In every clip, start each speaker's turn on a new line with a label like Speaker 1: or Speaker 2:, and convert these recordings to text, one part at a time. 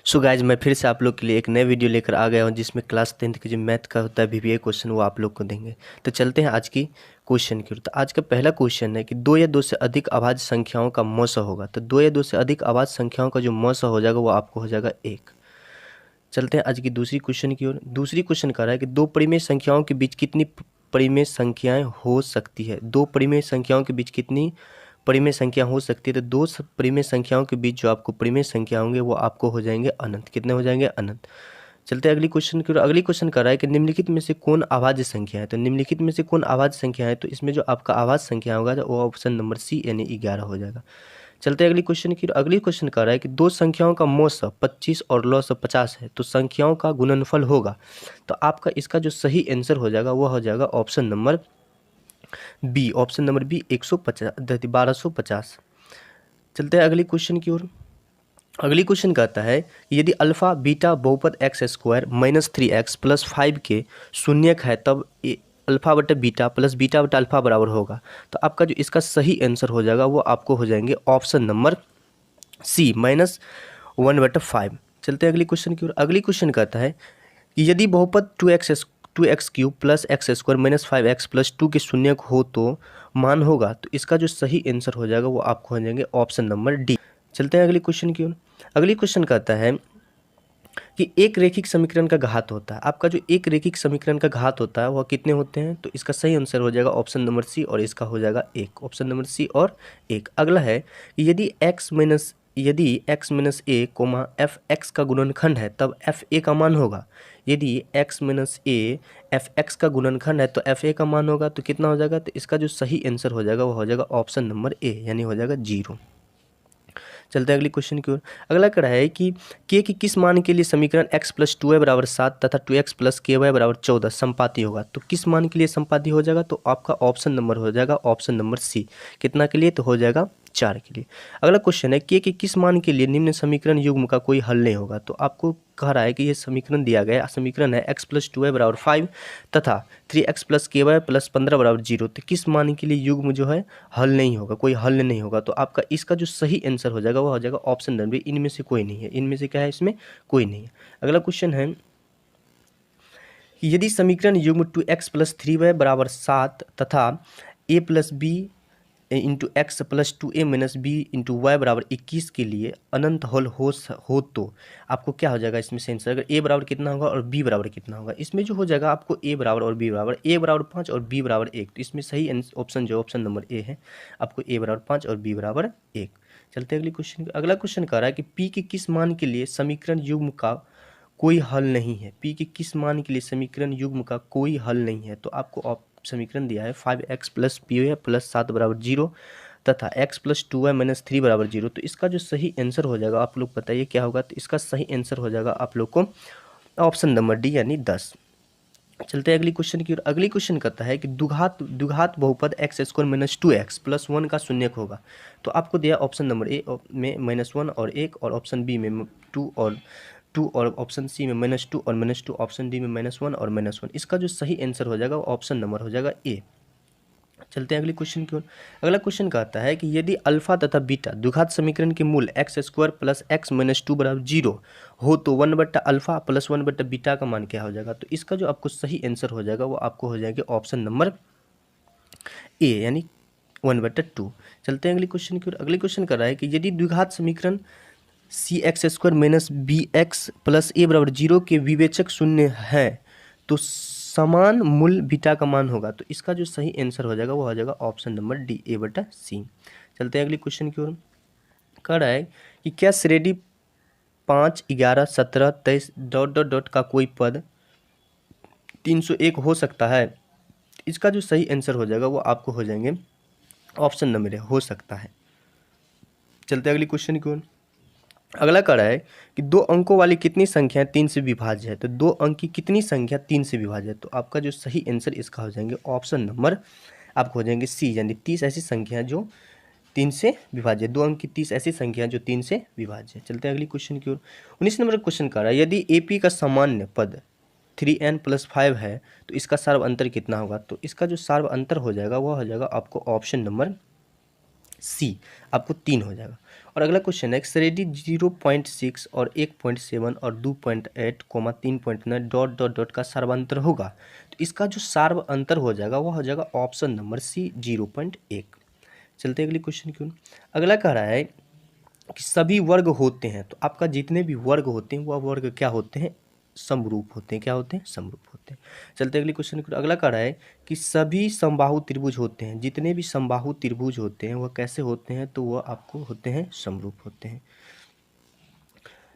Speaker 1: So guys मैं फिर से आप लोग के लिए एक नए वीडियो लेकर आ गया हूँ जिसमें क्लास 10th के जो मैथ का होता है VBA क्वेश्चन वो आप लोग को देंगे। तो चलते हैं आज की क्वेश्चन की ओर। तो आज का पहला क्वेश्चन है कि दो या दो से अधिक अभाज्य संख्याओं का मौसा होगा। तो दो या दो से अधिक अभाज्य संख्याओं का जो मौसा हो जाएगा वो आपको हो जाएगा 1। चलते हैं आज की दूसरी क्वेश्चन की ओर। दूसरी क्वेश्चन कह रहा है कि दो परिमेय संख्याओं के बीच कितनी परिमेय संख्याएं हो सकती है। दो परिमेय संख्याओं के बीच कितनी परिमेय संख्या हो सकती है। तो दो परिमेय संख्याओं के बीच जो आपको परिमेय संख्या होंगे वो आपको हो जाएंगे अनंत। कितने हो जाएंगे? अनंत। चलते हैं अगली क्वेश्चन की ओर। अगली क्वेश्चन कर रहा है कि निम्नलिखित में से कौन अभाज्य संख्या है। तो निम्नलिखित में से कौन अभाज्य संख्या है, तो इसमें जो आपका अभाज्य संख्या होगा वो ऑप्शन नंबर सी यानी 11 हो जाएगा। चलते हैं अगली क्वेश्चन की ओर। अगली क्वेश्चन कर रहा है कि दो संख्याओं का मौसा 25 और लॉसा 50 है तो संख्याओं का गुणनफल होगा। तो आपका इसका जो सही आंसर हो जाएगा वो हो जाएगा option number B. Option number B 1250। चलते हैं अगली क्वेश्चन की ओर। अगली क्वेश्चन कहता है कि यदि अल्फा बीटा बहुपद एक्स स्क्वायर -3x + 5 के शून्यक है तब अल्फा बटा बीटा प्लस बीटा बटा अल्फा बराबर होगा। तो आपका जो इसका सही आंसर हो जाएगा वो आपको हो जाएंगे ऑप्शन नंबर सी -1/5। चलते हैं अगली क्वेश्चन की ओर। अगली क्वेश्चन कहता है कि यदि बहुपद 2x³ + x² - 5x + 2 के शून्यक हो तो मान होगा। तो इसका जो सही आंसर हो जाएगा वो आपको हो जाएंगे ऑप्शन नंबर डी। चलते हैं अगली क्वेश्चन की ओर। अगली क्वेश्चन कहता है कि एक रेखिक समीकरण का घात होता है। आपका जो एक रेखिक समीकरण का घात होता है वह कितने होते हैं। तो इसका सही आंसर हो जाएगा ऑप्शन नंबर सी और इसका हो जाएगा 1। ऑप्शन नंबर सी और 1। अगला है कि यदि x - a, एफ एक्स का गुणनखंड है तब एफ ए का मान होगा। यदि x - a एफ एक्स का गुणनखंड है तो एफ ए का मान होगा। तो कितना हो जाएगा? तो इसका जो सही आंसर हो जाएगा वो हो जाएगा ऑप्शन नंबर ए यानी हो जाएगा 0। चलते हैं अगली क्वेश्चन की ओर। अगला कड़ा है कि के की किस मान के लिए समीकरण x + 2y = 7 तथा 2x + ky = 14 संपाती होगा। तो किस मान के लिए संपाती हो जाएगा? तो आपका ऑप्शन नंबर हो जाएगा ऑप्शन नंबर सी। कितना के लिए? तो हो जाएगा 4 के लिए। अगला क्वेश्चन है के किस मान के लिए निम्न समीकरण युग्म का कोई हल नहीं होगा। तो आपको कह रहा है कि ये समीकरण दिया गया समीकरण है x + 2y = 5 तथा 3x + ky + 15 = 0। तो किस मान के लिए युग्म जो है हल नहीं होगा, कोई हल नहीं होगा। तो आपका इसका जो सही आंसर हो जाएगा वो हो जाएगा ऑप्शन नंबर बी। इनमें से कोई नहीं है। इनमें से क्या है? इसमें कोई नहीं है। अगला क्वेश्चन है कि यदि समीकरण युग्म 2x + 3y = 7 तथा a + b × x + 2a - b × y = 21 के लिए अनंत हल हो तो आपको क्या हो जाएगा इसमें से आंसर? अगर a बराबर कितना होगा और b बराबर कितना होगा। इसमें जो हो जाएगा आपको a बराबर और b बराबर, a बराबर 5 और b बराबर 1। तो इसमें सही ऑप्शन जो ऑप्शन नंबर ए है, आपको a बराबर 5 और b बराबर 1। चलते हैं अगली क्वेश्चन। अगला क्वेश्चन कह रहा है कि p के किस मान के लिए समीकरण युग्म का कोई हल नहीं है। p के किस मान के लिए समीकरण युग्म का कोई हल नहीं है। तो आपको समीकरण दिया है 5x + py + 7 = 0 तथा x + 2y - 3 = 0। तो इसका जो सही आंसर हो जाएगा आप लोग बताइए क्या होगा। तो इसका सही आंसर हो जाएगा आप लोग को ऑप्शन नंबर डी यानी 10। चलते हैं अगली क्वेश्चन की ओर। अगली क्वेश्चन कहता है कि द्विघात बहुपद x² - 2x + 1 का शून्यक होगा। तो आपको दिया ऑप्शन नंबर ए में -1 और 1 और ऑप्शन बी में 2 और ऑप्शन सी में -2 और -2, ऑप्शन डी में -1 और -1। इसका जो सही आंसर हो जाएगा ऑप्शन नंबर हो जाएगा ए। चलते हैं अगली क्वेश्चन की ओर। अगला क्वेश्चन कहता है कि यदि अल्फा तथा बीटा द्विघात समीकरण के मूल x² + x - 2 = 0 हो तो 1/α + 1/बीटा का मान क्या हो जाएगा। तो इसका जो आपको सही आंसर हो जाएगा वो आपको हो जाएगा ऑप्शन नंबर ए यानी 1/2। चलते हैं अगली क्वेश्चन की ओर। अगली क्वेश्चन कर रहा है कि यदि द्विघात समीकरण cx² - bx + a = 0 के विवेचक शून्य है तो समान मूल बीटा का मान होगा। तो इसका जो सही आंसर हो जाएगा वो हो जाएगा ऑप्शन नंबर डी a/c। चलते हैं अगली क्वेश्चन की ओर। कह रहा है कि क्या श्रेणी 5, 11, 17, 23 ... का कोई पद 301 हो सकता है। इसका जो सही आंसर हो जाएगा वो आपको हो जाएंगे ऑप्शन नंबर ए हो सकता है। चलते हैं अगली क्वेश्चन की ओर। अगला कह रहा है कि दो अंकों वाली कितनी संख्या 3 से विभाज्य है। तो दो अंक की कितनी संख्या 3 से विभाज्य है। तो आपका जो सही आंसर इसका हो जाएंगे ऑप्शन नंबर आपको हो जाएंगे सी यानी 30 ऐसी संख्या जो 3 से विभाज्य। दो अंक की 30 ऐसी संख्या जो 3 से विभाज्य है। चलते हैं अगली क्वेश्चन की ओर। 19 नंबर क्वेश्चन कह रहा है यदि AP का सामान्य पद 3n + 5 है तो इसका सार्व अंतर कितना होगा। तो इसका जो सार्व अंतर हो जाएगा वह हो जाएगा आपको ऑप्शन नंबर सी आपको 3 हो जाएगा। और अगला क्वेश्चन है श्रेणी 0.6 और 1.7 और 2.8 कोमा 3.9 डॉट डॉट डॉट का सार्वंतर होगा, तो इसका जो सार्वंतर हो जाएगा वो हो जाएगा ऑप्शन नंबर सी 0.1। चलते हैं अगले क्वेश्चन की ओर। अगला कह रहा है कि सभी वर्ग होते हैं, तो आपका जितने भी वर्ग होते हैं वह वर्ग क्या होते हैं, समरूप होते हैं। क्या होते हैं, समरूप होते हैं। चलते अगले क्वेश्चन की ओर। अगला कह रहा है कि सभी समबाहु त्रिभुज होते हैं, जितने भी समबाहु त्रिभुज होते हैं वह कैसे होते हैं, तो वह आपको होते हैं समरूप होते हैं।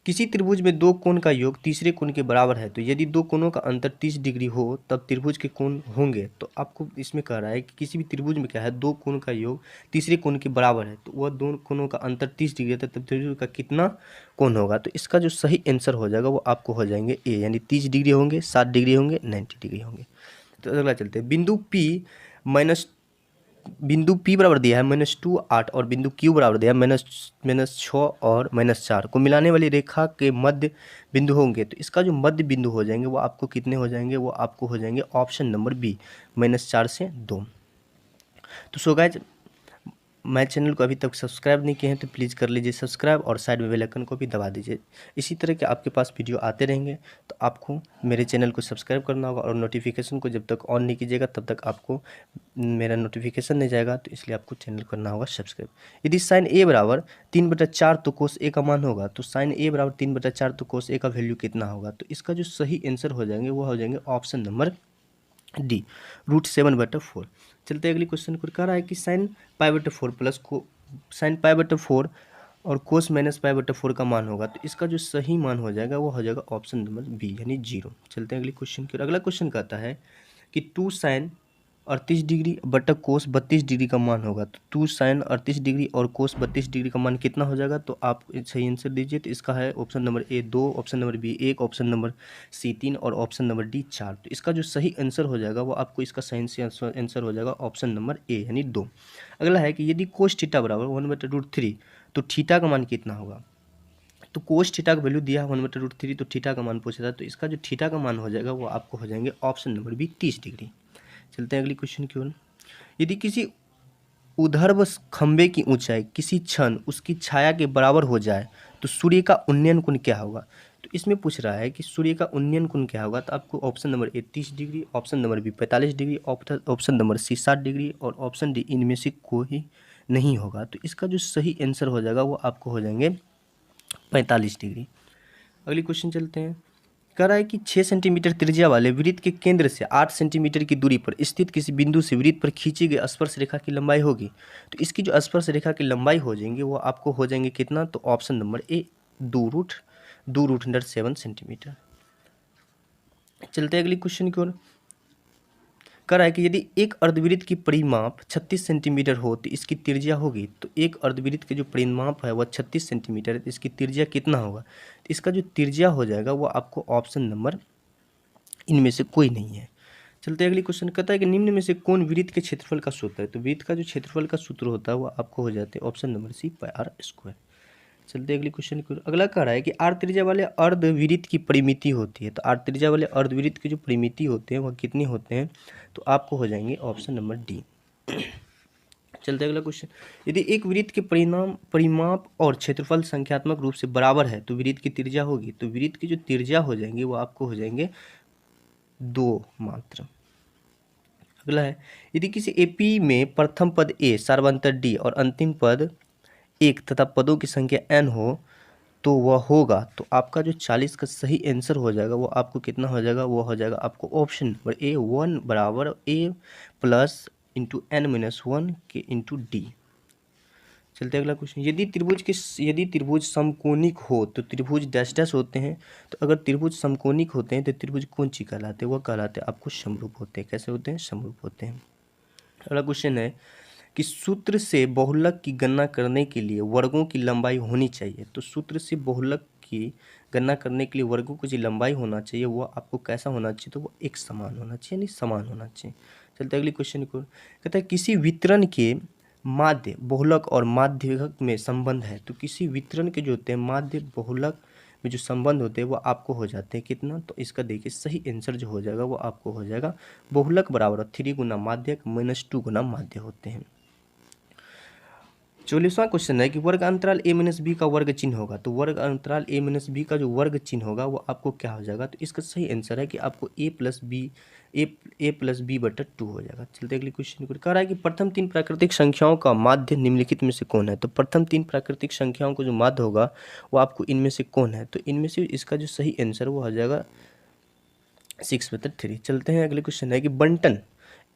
Speaker 1: किसी त्रिभुज में दो कोण का योग तीसरे कोण के बराबर है, तो यदि दो कोणों का अंतर 30 डिग्री हो तब त्रिभुज के कोण होंगे। तो आपको इसमें कह रहा है कि किसी भी त्रिभुज में क्या है, दो कोण का योग तीसरे कोण के बराबर है, तो वह दोनों कोणों का अंतर 30 डिग्री है, तब त्रिभुज का कितना कोण होगा। तो इसका जो सही आंसर हो जाएगा वो आपको हो जाएंगे ए, यानी 30 डिग्री होंगे, 60 डिग्री होंगे, 90 डिग्री होंगे। तो अगला चलते हैं। बिंदु P बराबर दिया है -2 8 और बिंदु Q बराबर दिया है -6 और -4 को मिलाने वाली रेखा के मध्य बिंदु होंगे, तो इसका जो मध्य बिंदु हो जाएंगे वो आपको कितने हो जाएंगे, वो आपको हो जाएंगे ऑप्शन नंबर बी -4 से 2। तो सो गाइस, मैं चैनल को अभी तक सब्सक्राइब नहीं किए हैं तो प्लीज़ कर लीजिए सब्सक्राइब और साइड में बेल आइकन को भी दबा दीजिए। इसी तरह के आपके पास वीडियो आते रहेंगे, तो आपको मेरे चैनल को सब्सक्राइब करना होगा और नोटिफिकेशन को जब तक ऑन नहीं कीजिएगा तब तक आपको मेरा नोटिफिकेशन नहीं जाएगा, तो इसलिए आपको चैनल करना होगा सब्सक्राइब। यदि साइन ए बराबर 3/4 तो कोस ए का मान होगा, तो साइन ए बराबर 3/4 तो कोस ए का वैल्यू कितना होगा। तो इसका जो सही आंसर हो जाएंगे वो हो जाएंगे ऑप्शन नंबर डी √7/4। चलते अगली क्वेश्चन को। कह रहा है कि साइन π/4 प्लस को साइन π/4 और कोस -π/4 का मान होगा, तो इसका जो सही मान हो जाएगा वो हो जाएगा ऑप्शन नंबर बी यानी 0। चलते हैं अगली क्वेश्चन की ओर। अगला क्वेश्चन कहता है कि 2 साइन 38 डिग्री बटा कोस 32 डिग्री का मान होगा, तो 2 साइन 38 डिग्री और कोस 32 डिग्री का मान कितना हो जाएगा। तो आप सही आंसर दीजिए। तो इसका है option number A 2, option number B 1, option number C 3 और ऑप्शन नंबर डी 4। तो इसका जो सही आंसर हो जाएगा वो आपको इसका सही आंसर हो जाएगा ऑप्शन नंबर ए यानी 2। अगला है कि यदि कोस थीटा बराबर 1/√3 तो थीटा का मान कितना होगा। तो कोस थीटा का वैल्यू दिया है 1/√3, तो थीटा का मान पूछा था, तो इसका जो थीटा का मान हो जाएगा वो आपको हो जाएंगे ऑप्शन नंबर बी 30 डिग्री। चलते हैं अगली क्वेश्चन की ओर। यदि किसी ऊर्ध्वाधर खंभे की ऊंचाई किसी क्षण उसकी छाया के बराबर हो जाए तो सूर्य का उन्नयन कोण क्या होगा। तो इसमें पूछ रहा है कि सूर्य का उन्नयन कोण क्या होगा, तो आपको option number A 30 degree, option number B 45 degree, option number C 60 degree और ऑप्शन डी इनमें से कोई नहीं होगा। तो इसका जो सही आंसर हो जाएगा वो आपको हो जाएंगे 45 डिग्री। अगली क्वेश्चन चलते हैं। कह रहा है कि 6 सेंटीमीटर त्रिज्या वाले वृत्त के केंद्र से 8 सेंटीमीटर की दूरी पर स्थित किसी बिंदु से वृत्त पर खींची गई स्पर्श रेखा की लंबाई होगी, तो इसकी जो स्पर्श रेखा की लंबाई हो जाएंगी वो आपको हो जाएंगे कितना। तो ऑप्शन नंबर ए 2√7 सेंटीमीटर। चलते हैं अगली क्वेश्चन की ओर। कह रहा है कि यदि एक अर्धवृत्त की परिमाप 36 सेंटीमीटर हो तो इसकी त्रिज्या होगी, तो एक अर्धवृत्त के जो परिमाप है वह 36 सेंटीमीटर है, तो इसकी त्रिज्या कितना होगा। तो इसका जो त्रिज्या हो जाएगा वो आपको ऑप्शन नंबर इनमें से कोई नहीं है। चलते अगली क्वेश्चन। कहता है कि निम्न में से कौन वृत्त के क्षेत्रफल का सूत्र है, तो वृत्त का जो क्षेत्रफल का सूत्र होता है वो आपको हो जाते हैं ऑप्शन नंबर सी πr²। चलते अगली क्वेश्चन की। अगला कह रहा है कि आर त्रिज्या वाले अर्धवृत्त की परिमिति होती है, तो आर त्रिज्या वाले अर्धवृत्त की जो परिमिति होते हैं वह कितनी होते हैं, तो आपको हो जाएंगे ऑप्शन नंबर डी। चलते अगला क्वेश्चन। यदि एक वृत्त के परिमाप और क्षेत्रफल संख्यात्मक रूप से बराबर है तो वृत्त की त्रिज्या होगी, तो वृत्त की जो त्रिज्या हो जाएंगे वो आपको हो जाएंगे 2 मात्र। अगला है यदि किसी एपी में प्रथम पद ए सार्वंतर डी और अंतिम पद 1 तथा पदों की संख्या n हो तो वह होगा, तो आपका जो 40 का सही आंसर हो जाएगा वो आपको कितना हो जाएगा, वो हो जाएगा आपको ऑप्शन नंबर ए 1 बराबर ए प्लस इंटू n-1 के इंटू डी। चलते अगला क्वेश्चन। यदि त्रिभुज समकोणिक हो तो त्रिभुज डैश डैश होते हैं, तो अगर त्रिभुज समकोणिक होते हैं तो त्रिभुज कौन सी कहलाते हैं, वह कहलाते हैं आपको समरूप होते हैं। कैसे होते हैं, समरूप होते हैं। अगला क्वेश्चन है कि सूत्र से बहुलक की गणना करने के लिए वर्गों की लंबाई होनी चाहिए, तो सूत्र से बहुलक की गणना करने के लिए वर्गों की जो लंबाई होना चाहिए वो आपको कैसा होना चाहिए, तो वो एक समान होना चाहिए, यानी समान होना चाहिए। चलते अगली क्वेश्चन को। कहता है किसी वितरण के माध्य बहुलक और माध्यक में संबंध है, तो किसी वितरण के जो होते हैं माध्य बहुलक में जो संबंध होते हैं वो आपको हो जाते हैं कितना। तो इसका देखिए सही आंसर जो हो जाएगा वो आपको हो जाएगा बहुलक बराबर 3 गुना माध्यक -2 गुना माध्य होते हैं। 44वां क्वेश्चन है कि वर्ग अंतराल a माइनस बी का वर्ग चिन्ह होगा, तो वर्ग अंतराल a माइनस बी का जो वर्ग चिन्ह होगा वो आपको क्या हो जाएगा, तो इसका सही आंसर है कि आपको a प्लस बी बटा 2 हो जाएगा। चलते अगले क्वेश्चन को। कह रहा है कि प्रथम तीन प्राकृतिक संख्याओं का माध्य निम्नलिखित में से कौन है, तो प्रथम तीन प्राकृतिक संख्याओं का जो माध्य होगा वो आपको इनमें से कौन है, तो इनमें से इसका जो सही आंसर वो हो जाएगा 6/3। चलते हैं अगले क्वेश्चन है कि बंटन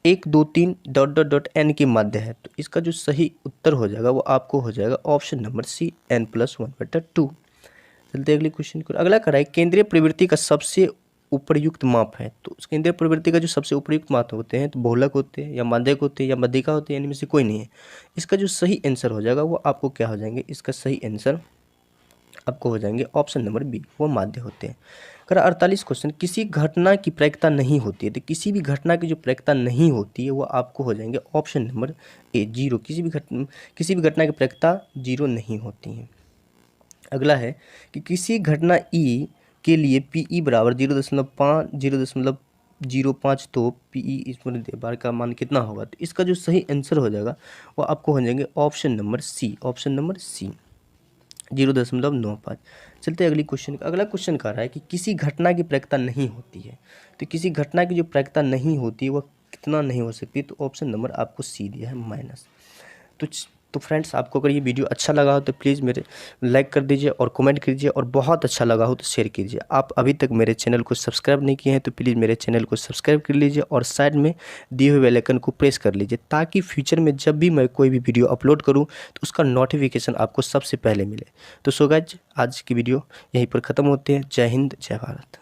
Speaker 1: 1 2 3 डॉट डॉट डॉट एन के माध्य है, तो इसका जो सही उत्तर हो जाएगा वो आपको हो जाएगा ऑप्शन नंबर सी n+1/2। चलते अगले क्वेश्चन को। अगला करा है केंद्रीय प्रवृत्ति का सबसे उपयुक्त माप है, तो उस केंद्रीय प्रवृत्ति का जो सबसे उपयुक्त माप होते हैं तो बहुलक होते हैं या माध्यक होते हैं या मध्यिका होते हैं, इनमें से कोई नहीं है। इसका जो सही आंसर हो जाएगा वो आपको क्या हो जाएंगे, इसका सही आंसर आपको हो जाएंगे ऑप्शन नंबर बी, वो माध्य होते हैं। अगर 48 क्वेश्चन किसी घटना की प्रायिकता नहीं होती है, तो किसी भी घटना की जो प्रायिकता नहीं होती है वो आपको हो जाएंगे ऑप्शन नंबर ए 0। किसी भी घटना की प्रायिकता 0 नहीं होती है। अगला है कि किसी घटना ई के लिए पी ई बराबर 0.05 तो पी ई इस बार का मान कितना होगा, तो इसका जो सही आंसर हो जाएगा वो आपको हो जाएंगे ऑप्शन नंबर सी 0.95। चलते अगली क्वेश्चन। अगला क्वेश्चन कह रहा है कि किसी घटना की प्रायिकता नहीं होती है, तो किसी घटना की जो प्रायिकता नहीं होती है वह कितना नहीं हो सकती, तो ऑप्शन नंबर आपको सी दिया है -। तो फ्रेंड्स, आपको अगर ये वीडियो अच्छा लगा हो तो प्लीज़ मेरे लाइक कर दीजिए और कमेंट कीजिए, और बहुत अच्छा लगा हो तो शेयर कीजिए। आप अभी तक मेरे चैनल को सब्सक्राइब नहीं किए हैं तो प्लीज़ मेरे चैनल को सब्सक्राइब कर लीजिए और साइड में दिए हुए बेल आइकन को प्रेस कर लीजिए, ताकि फ्यूचर में जब भी मैं कोई भी वीडियो अपलोड करूँ तो उसका नोटिफिकेशन आपको सबसे पहले मिले। तो सो गाइस, आज की वीडियो यहीं पर ख़त्म होते हैं। जय हिंद, जय भारत।